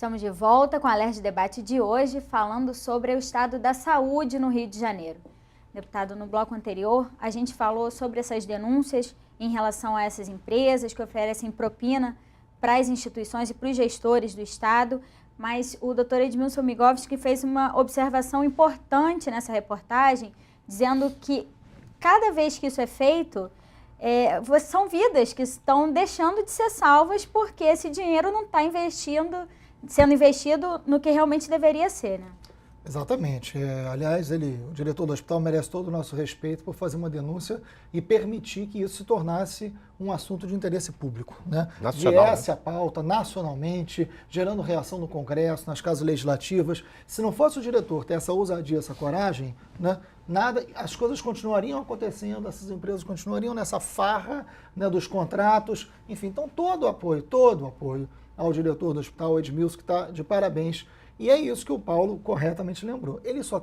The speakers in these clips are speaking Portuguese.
Estamos de volta com o Alerj Debate de hoje, falando sobre o estado da saúde no Rio de Janeiro. Deputado, no bloco anterior, a gente falou sobre essas denúncias em relação a essas empresas que oferecem propina para as instituições e para os gestores do estado, mas o doutor Edmilson Migovski fez uma observação importante nessa reportagem, dizendo que cada vez que isso é feito, são vidas que estão deixando de ser salvas porque esse dinheiro não está sendo investido no que realmente deveria ser, né? Exatamente. Aliás, o diretor do hospital merece todo o nosso respeito por fazer uma denúncia e permitir que isso se tornasse um assunto de interesse público, né? Viesse a pauta nacionalmente, gerando reação no Congresso, nas casas legislativas. Se não fosse o diretor ter essa ousadia, essa coragem, né, as coisas continuariam acontecendo, essas empresas continuariam nessa farra, né, dos contratos, enfim. Então, todo o apoio ao diretor do hospital, Edmilson, que está de parabéns. E é isso que o Paulo corretamente lembrou. Ele só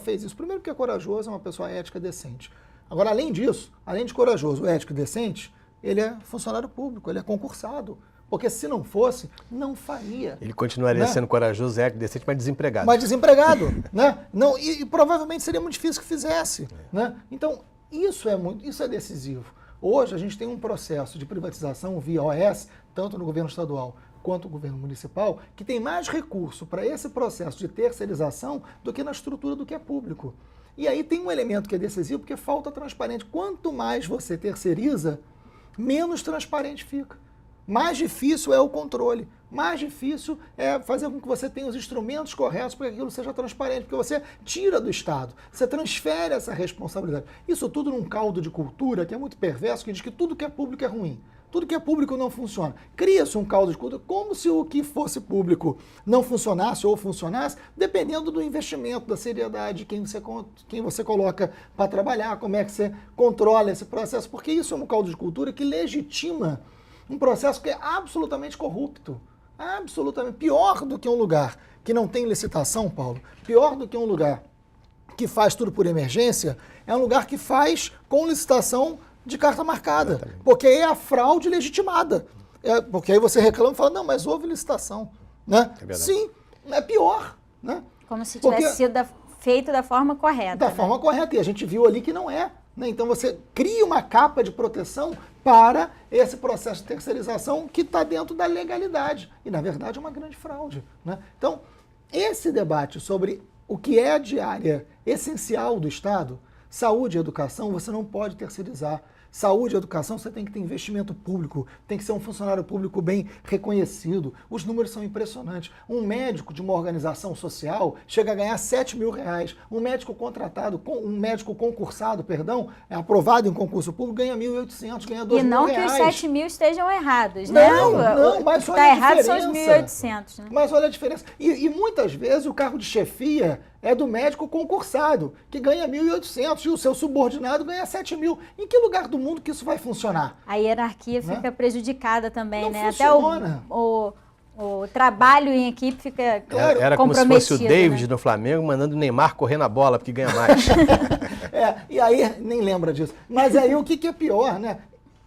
fez isso, primeiro porque é corajoso, é uma pessoa ética e decente. Agora, além disso, além de corajoso, ético e decente, ele é funcionário público, ele é concursado. Porque se não fosse, não faria. Ele continuaria, né, sendo corajoso, ético, decente, mas desempregado. Mas desempregado, né? Não, e provavelmente seria muito difícil que fizesse, né? Então, isso é decisivo. Hoje a gente tem um processo de privatização via OS, tanto no governo estadual quanto no governo municipal, que tem mais recurso para esse processo de terceirização do que na estrutura do que é público. E aí tem um elemento que é decisivo, porque falta transparente. Quanto mais você terceiriza, menos transparente fica. Mais difícil é o controle, mais difícil é fazer com que você tenha os instrumentos corretos para que aquilo seja transparente, porque você tira do Estado, você transfere essa responsabilidade. Isso tudo num caldo de cultura que é muito perverso, que diz que tudo que é público é ruim. Tudo que é público não funciona. Cria-se um caldo de cultura como se o que fosse público não funcionasse ou funcionasse, dependendo do investimento, da seriedade, quem você coloca para trabalhar, como é que você controla esse processo, porque isso é um caldo de cultura que legitima um processo que é absolutamente corrupto. Absolutamente. Pior do que um lugar que não tem licitação, Paulo, pior do que um lugar que faz tudo por emergência, é um lugar que faz com licitação de carta marcada. Exatamente. Porque é a fraude legitimada. Porque aí você reclama e fala, não, mas houve licitação. Né? É verdade. Sim, é pior. Né? Como se tivesse sido feito da forma correta. Da forma correta. E a gente viu ali que não é. Né? Então você cria uma capa de proteção para esse processo de terceirização que está dentro da legalidade. E, na verdade, é uma grande fraude. Né? Então, esse debate sobre o que é de área essencial do Estado, saúde e educação, você não pode terceirizar. Saúde e educação, você tem que ter investimento público, tem que ser um funcionário público bem reconhecido. Os números são impressionantes. Um médico de uma organização social chega a ganhar 7 mil reais. Um médico contratado, um médico concursado, aprovado em concurso público, ganha 1.800, ganha 2 mil reais. E não que os 7 mil estejam errados, né? Não, mas olha a diferença. Está errado são os 1.800. Né? Mas olha a diferença. E muitas vezes o cargo de chefia é do médico concursado, que ganha 1.800 e o seu subordinado ganha 7 mil. Em que lugar do mundo que isso vai funcionar? A hierarquia fica prejudicada também, não né? Funciona. Até o trabalho em equipe fica Era como se fosse o David, né, no Flamengo, mandando o Neymar correr na bola, porque ganha mais. E aí, nem lembra disso. Mas aí o que é pior, né?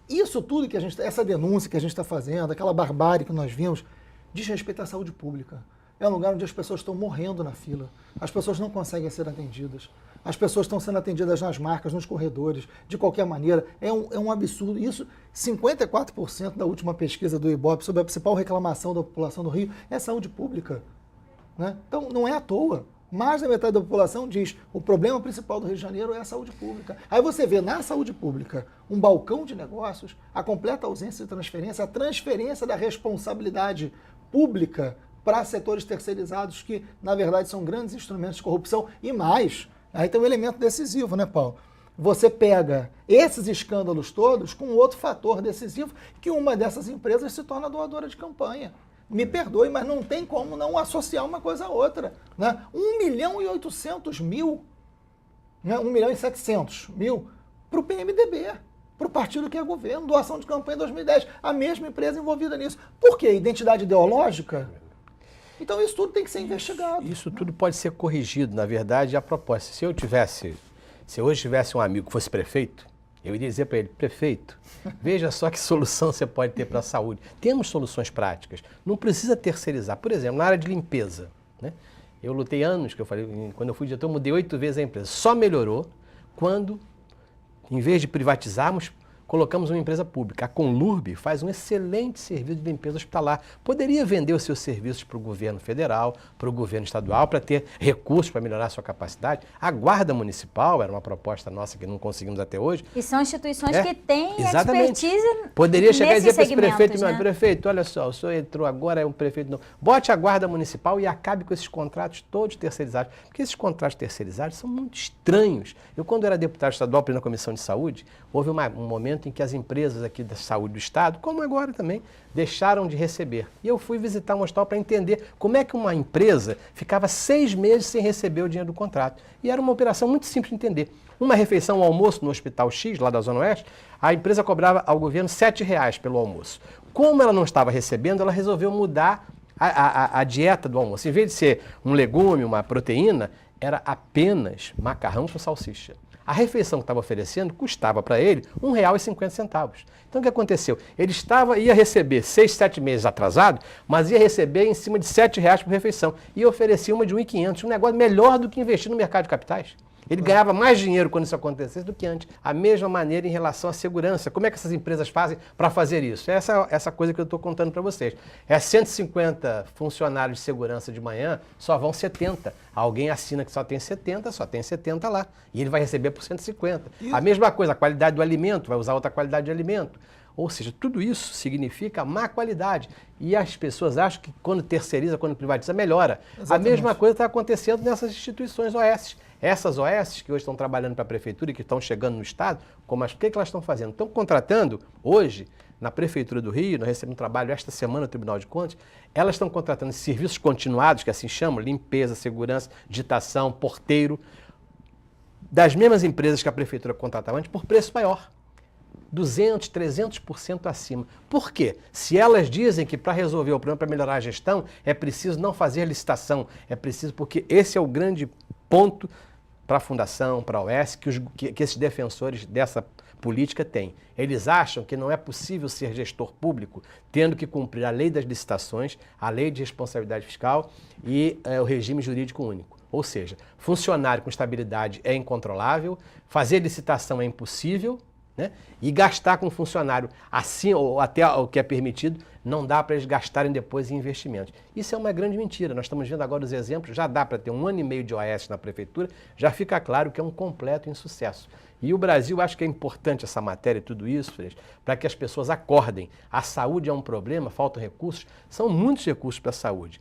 Isso tudo que essa denúncia que a gente está fazendo, aquela barbárie que nós vimos, diz respeito à saúde pública. É um lugar onde as pessoas estão morrendo na fila. As pessoas não conseguem ser atendidas. As pessoas estão sendo atendidas nas marcas, nos corredores, de qualquer maneira. É um absurdo. Isso, 54% da última pesquisa do Ibope sobre a principal reclamação da população do Rio é saúde pública. Né? Então, não é à toa. Mais da metade da população diz o problema principal do Rio de Janeiro é a saúde pública. Aí você vê na saúde pública um balcão de negócios, a completa ausência de transferência, a transferência da responsabilidade pública para setores terceirizados que, na verdade, são grandes instrumentos de corrupção e mais. Aí tem um elemento decisivo, né, Paulo? Você pega esses escândalos todos com outro fator decisivo, que uma dessas empresas se torna doadora de campanha. Me perdoe, mas não tem como não associar uma coisa a outra. Né? 1.800.000, né? 1.700.000 para o PMDB, para o partido que é governo, doação de campanha em 2010. A mesma empresa envolvida nisso. Por quê? Identidade ideológica? Então isso tudo tem que ser investigado. Isso tudo pode ser corrigido, na verdade, a proposta. Se eu hoje tivesse um amigo que fosse prefeito, Eu iria dizer para ele, prefeito, veja só que solução você pode ter para a saúde. Temos soluções práticas, não precisa terceirizar. Por exemplo, na área de limpeza, né? Eu lutei anos, que eu falei, quando eu fui diretor, eu mudei 8 vezes a empresa. Só melhorou quando, em vez de privatizarmos, colocamos uma empresa pública. A Conlurb faz um excelente serviço de limpeza hospitalar. Poderia vender os seus serviços para o governo federal, para o governo estadual, para ter recursos para melhorar a sua capacidade. A Guarda Municipal, era uma proposta nossa que não conseguimos até hoje. E são instituições que têm exatamente. expertise. Poderia chegar e dizer para esse prefeito, né? Prefeito, olha só, o senhor entrou agora, é um prefeito novo. Bote a Guarda Municipal e acabe com esses contratos todos terceirizados. Porque esses contratos terceirizados são muito estranhos. Eu, quando era deputado estadual, na Comissão de Saúde, houve um momento em que as empresas aqui da saúde do Estado, como agora também, deixaram de receber. E eu fui visitar um hospital para entender como é que uma empresa ficava 6 meses sem receber o dinheiro do contrato. E era uma operação muito simples de entender. Uma refeição, um almoço no Hospital X, lá da Zona Oeste, a empresa cobrava ao governo R$7 pelo almoço. Como ela não estava recebendo, ela resolveu mudar a dieta do almoço. Em vez de ser um legume, uma proteína, era apenas macarrão com salsicha. A refeição que estava oferecendo custava para ele R$1,50. Então o que aconteceu? Ele ia receber 6, 7 meses atrasado, mas ia receber em cima de R$7 por refeição. E oferecia uma de R$1,500, um negócio melhor do que investir no mercado de capitais. Ele ganhava mais dinheiro quando isso acontecesse do que antes. A mesma maneira em relação à segurança. Como é que essas empresas fazem para fazer isso? Essa coisa que eu estou contando para vocês. 150 funcionários de segurança de manhã, só vão 70. Alguém assina que só tem 70 lá. E ele vai receber por 150. A mesma coisa, a qualidade do alimento, vai usar outra qualidade de alimento. Ou seja, tudo isso significa má qualidade. E as pessoas acham que quando terceiriza, quando privatiza, melhora. Exatamente. A mesma coisa está acontecendo nessas instituições OS. Essas OS que hoje estão trabalhando para a Prefeitura e que estão chegando no Estado, o que elas estão fazendo? Estão contratando, hoje, na Prefeitura do Rio, nós recebemos um trabalho esta semana no Tribunal de Contas, elas estão contratando serviços continuados, que assim chamam, limpeza, segurança, digitação, porteiro, das mesmas empresas que a Prefeitura contratava antes, por preço maior. 200%, 300% acima. Por quê? Se elas dizem que para resolver o problema, para melhorar a gestão, é preciso não fazer licitação, é preciso, porque esse é o grande ponto para a Fundação, para a OS, que esses defensores dessa política têm. Eles acham que não é possível ser gestor público tendo que cumprir a lei das licitações, a lei de responsabilidade fiscal e o regime jurídico único. Ou seja, funcionário com estabilidade é incontrolável, fazer licitação é impossível, né? E gastar com funcionário assim ou até o que é permitido, não dá para eles gastarem depois em investimentos. Isso é uma grande mentira. Nós estamos vendo agora os exemplos, já dá para ter 1 ano e meio de OS na Prefeitura, já fica claro que é um completo insucesso. E o Brasil, acho que é importante essa matéria e tudo isso, para que as pessoas acordem. A saúde é um problema, faltam recursos, são muitos recursos para a saúde.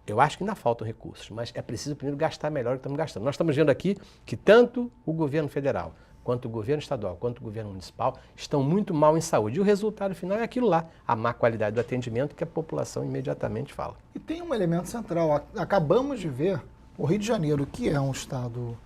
Eu acho que ainda faltam recursos, mas é preciso primeiro gastar melhor do que estamos gastando. Nós estamos vendo aqui que tanto o governo federal, quanto o governo estadual, quanto o governo municipal, estão muito mal em saúde. E o resultado final é aquilo lá, a má qualidade do atendimento que a população imediatamente fala. E tem um elemento central. Acabamos de ver o Rio de Janeiro, que é um estado,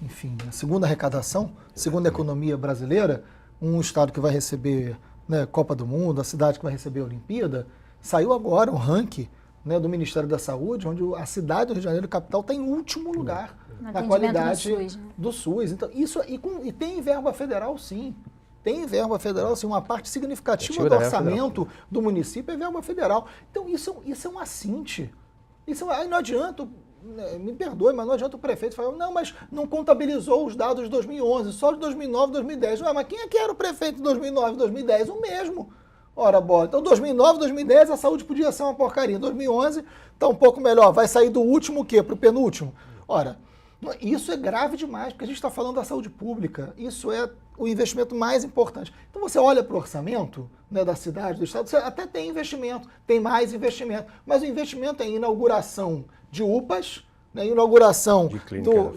enfim, a segunda arrecadação, segunda economia brasileira, um estado que vai receber, né, Copa do Mundo, a cidade que vai receber a Olimpíada. Saiu agora um ranking, né, do Ministério da Saúde, onde a cidade do Rio de Janeiro, capital, está em último lugar na qualidade do SUS. Então, e tem verba federal, sim. Tem verba federal, sim. Uma parte significativa do orçamento do município é verba federal. Então, isso é um assinte. Aí não adianta, me perdoe, mas não adianta o prefeito falar, não, mas não contabilizou os dados de 2011, só de 2009 e 2010. Ué, mas quem é que era o prefeito de 2009 e 2010? O mesmo. Ora, bola. Então, 2009, 2010, a saúde podia ser uma porcaria. 2011, está um pouco melhor. Vai sair do último o quê? Para o penúltimo? Ora, isso é grave demais, porque a gente está falando da saúde pública. Isso é o investimento mais importante. Então, você olha para o orçamento, né, da cidade, do estado, você até tem investimento, tem mais investimento. Mas o investimento é em inauguração de UPAs, né, inauguração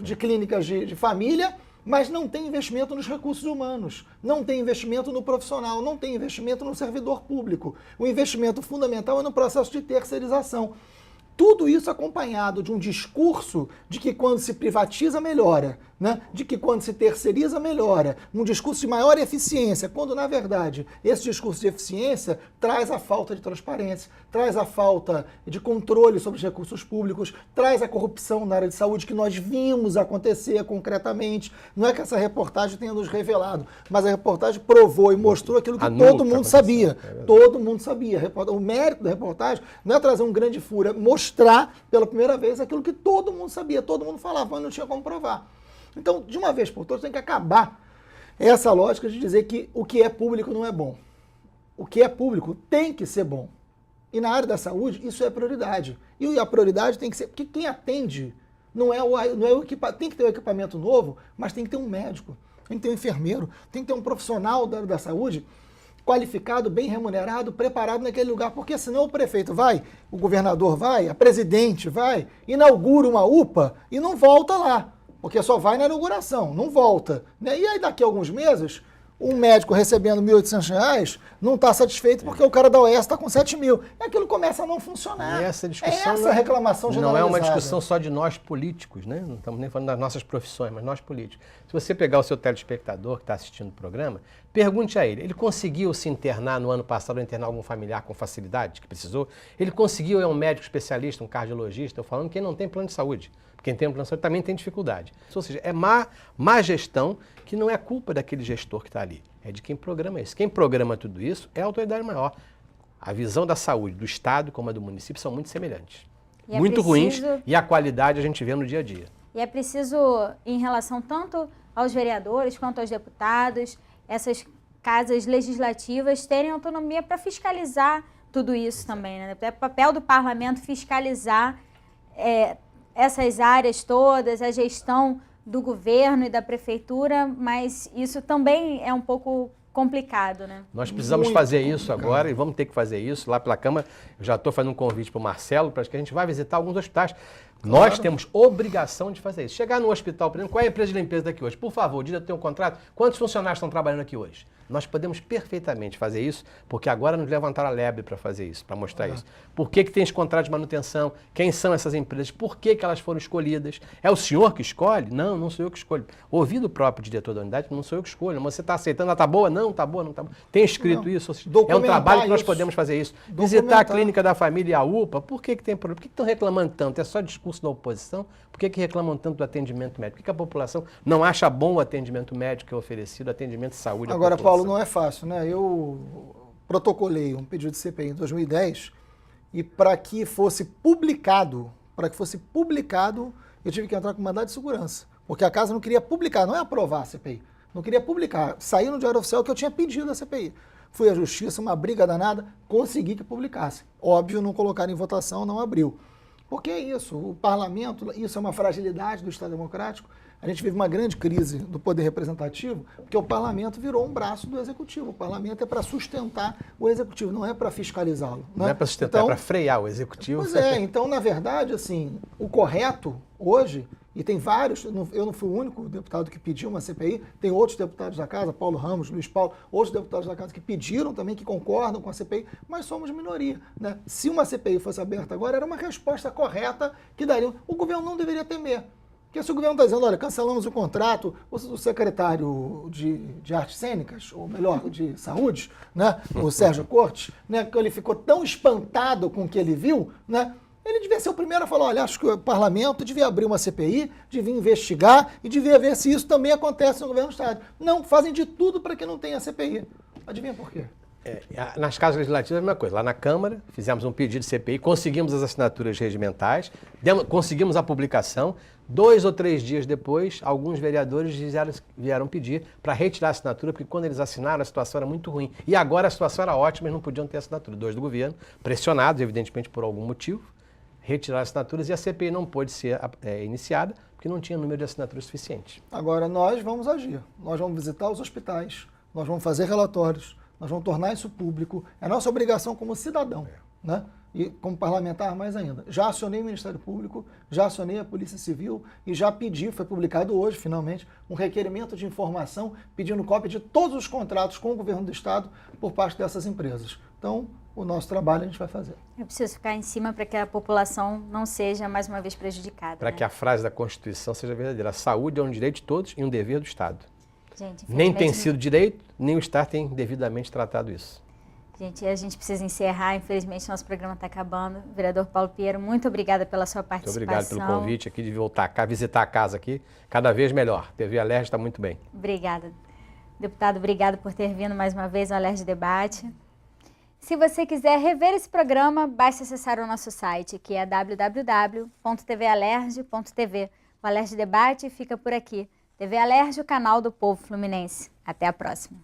de clínicas de família, mas não tem investimento nos recursos humanos, não tem investimento no profissional, não tem investimento no servidor público. O investimento fundamental é no processo de terceirização. Tudo isso acompanhado de um discurso de que quando se privatiza, melhora, né? De que quando se terceiriza, melhora. Um discurso de maior eficiência, quando, na verdade, esse discurso de eficiência traz a falta de transparência, traz a falta de controle sobre os recursos públicos, traz a corrupção na área de saúde que nós vimos acontecer concretamente. Não é que essa reportagem tenha nos revelado, mas a reportagem provou e mostrou aquilo que todo mundo sabia. Todo mundo sabia. O mérito da reportagem não é trazer um grande furo, é mostrar pela primeira vez aquilo que todo mundo sabia, todo mundo falava, mas não tinha como provar. Então, de uma vez por todas, tem que acabar essa lógica de dizer que o que é público não é bom. O que é público tem que ser bom. E na área da saúde, isso é prioridade. E a prioridade tem que ser... Porque quem atende não é o equipamento... Tem que ter um equipamento novo, mas tem que ter um médico, tem que ter um enfermeiro, tem que ter um profissional da área da saúde qualificado, bem remunerado, preparado naquele lugar, porque senão o prefeito vai, o governador vai, a presidente vai, inaugura uma UPA e não volta lá. Porque só vai na inauguração, não volta. Né? E aí daqui a alguns meses, um médico recebendo R$ 1.800 não está satisfeito porque o cara da OS está com 7 mil. E aquilo começa a não funcionar. E essa discussão essa reclamação generalizada. Não é uma discussão só de nós políticos, né? Não estamos nem falando das nossas profissões, mas nós políticos. Se você pegar o seu telespectador que está assistindo o programa, pergunte a ele, ele conseguiu se internar no ano passado ou internar algum familiar com facilidade, que precisou? Ele conseguiu, é um médico especialista, um cardiologista? Estou falando quem não tem plano de saúde. Quem tem um plano de saúde também tem dificuldade. Ou seja, é má gestão que não é culpa daquele gestor que está ali. É de quem programa isso. Quem programa tudo isso é a autoridade maior. A visão da saúde do Estado como a do município são muito semelhantes. Muito ruins e a qualidade a gente vê no dia a dia. E é preciso, em relação tanto aos vereadores quanto aos deputados, essas casas legislativas terem autonomia para fiscalizar tudo isso também. Né? É papel do parlamento fiscalizar essas áreas todas, a gestão do governo e da prefeitura, mas isso também é um pouco complicado, né? Nós precisamos fazer isso agora e vamos ter que fazer isso lá pela Câmara. Eu já estou fazendo um convite para o Marcelo, para que a gente vá visitar alguns hospitais. Nós temos obrigação de fazer isso. Chegar no hospital, por exemplo, qual é a empresa de limpeza daqui hoje? Por favor, diga do teu contrato, quantos funcionários estão trabalhando aqui hoje? Nós podemos perfeitamente fazer isso, porque agora nos levantaram a lebre para fazer isso, para mostrar isso. Por que tem esse contrato de manutenção? Quem são essas empresas? Por que elas foram escolhidas? É o senhor que escolhe? Não, não sou eu que escolho. Ouvido o próprio diretor da unidade, não sou eu que escolho. Você está aceitando, está boa? Não, está boa, não está boa. Tem escrito isso? É um trabalho que nós podemos fazer isso. Visitar a clínica da família e a UPA, por que tem problema? Por que estão reclamando tanto? É só discurso da oposição? Por que reclamam tanto do atendimento médico? Por que a população não acha bom o atendimento médico que é oferecido, o atendimento de saúde? Agora, Paulo, não é fácil, né? Eu protocolei um pedido de CPI em 2010 e para que fosse publicado, eu tive que entrar com mandado de segurança, porque a casa não queria publicar, não é aprovar a CPI, não queria publicar. Saiu no Diário Oficial que eu tinha pedido a CPI. Fui à Justiça, uma briga danada, consegui que publicasse. Óbvio, não colocaram em votação, não abriu. Porque é isso, o parlamento, isso é uma fragilidade do Estado Democrático. A gente vive uma grande crise do poder representativo, porque o parlamento virou um braço do executivo. O parlamento é para sustentar o executivo, não é para fiscalizá-lo. Não é para sustentar, é para frear o executivo. Pois é, então, na verdade, assim, o correto hoje, e tem vários, eu não fui o único deputado que pediu uma CPI, tem outros deputados da casa, Paulo Ramos, Luiz Paulo, outros deputados da casa que pediram também, que concordam com a CPI, mas somos minoria. Né? Se uma CPI fosse aberta agora, era uma resposta correta que daria. O governo não deveria temer. Porque se o governo está dizendo, olha, cancelamos o contrato, o secretário de artes cênicas, ou melhor, de saúde, né, o Sérgio Cortes, né, que ele ficou tão espantado com o que ele viu, né, ele devia ser o primeiro a falar, olha, acho que o parlamento devia abrir uma CPI, devia investigar e devia ver se isso também acontece no governo do Estado. Não, fazem de tudo para que não tenha CPI. Adivinha por quê? Nas casas legislativas é a mesma coisa. Lá na Câmara, fizemos um pedido de CPI, conseguimos as assinaturas regimentais, conseguimos a publicação. 2 ou 3 dias depois, alguns vereadores vieram pedir para retirar a assinatura, porque quando eles assinaram a situação era muito ruim. E agora a situação era ótima, eles não podiam ter assinatura. 2 do governo, pressionados, evidentemente, por algum motivo, retiraram as assinaturas e a CPI não pôde ser iniciada, porque não tinha número de assinaturas suficiente. Agora nós vamos agir. Nós vamos visitar os hospitais, nós vamos fazer relatórios, nós vamos tornar isso público. É nossa obrigação como cidadão, né? E como parlamentar mais ainda. Já acionei o Ministério Público, já acionei a Polícia Civil e já pedi, foi publicado hoje, finalmente, um requerimento de informação pedindo cópia de todos os contratos com o governo do Estado por parte dessas empresas. Então, o nosso trabalho a gente vai fazer. É preciso ficar em cima para que a população não seja mais uma vez prejudicada. Para que a frase da Constituição seja verdadeira. A saúde é um direito de todos e um dever do Estado. Gente, Nem tem sido direito, nem o Estado tem devidamente tratado isso. Gente, a gente precisa encerrar. Infelizmente, nosso programa está acabando. Vereador Paulo Pinheiro, muito obrigada pela sua participação. Muito obrigado pelo convite aqui de voltar cá, visitar a casa aqui, cada vez melhor. TV Alerj está muito bem. Obrigada. Deputado, obrigado por ter vindo mais uma vez ao Alerj Debate. Se você quiser rever esse programa, basta acessar o nosso site, que é www.tvalerj.tv. O Alerj Debate fica por aqui. TV Alerj, o canal do povo fluminense. Até a próxima.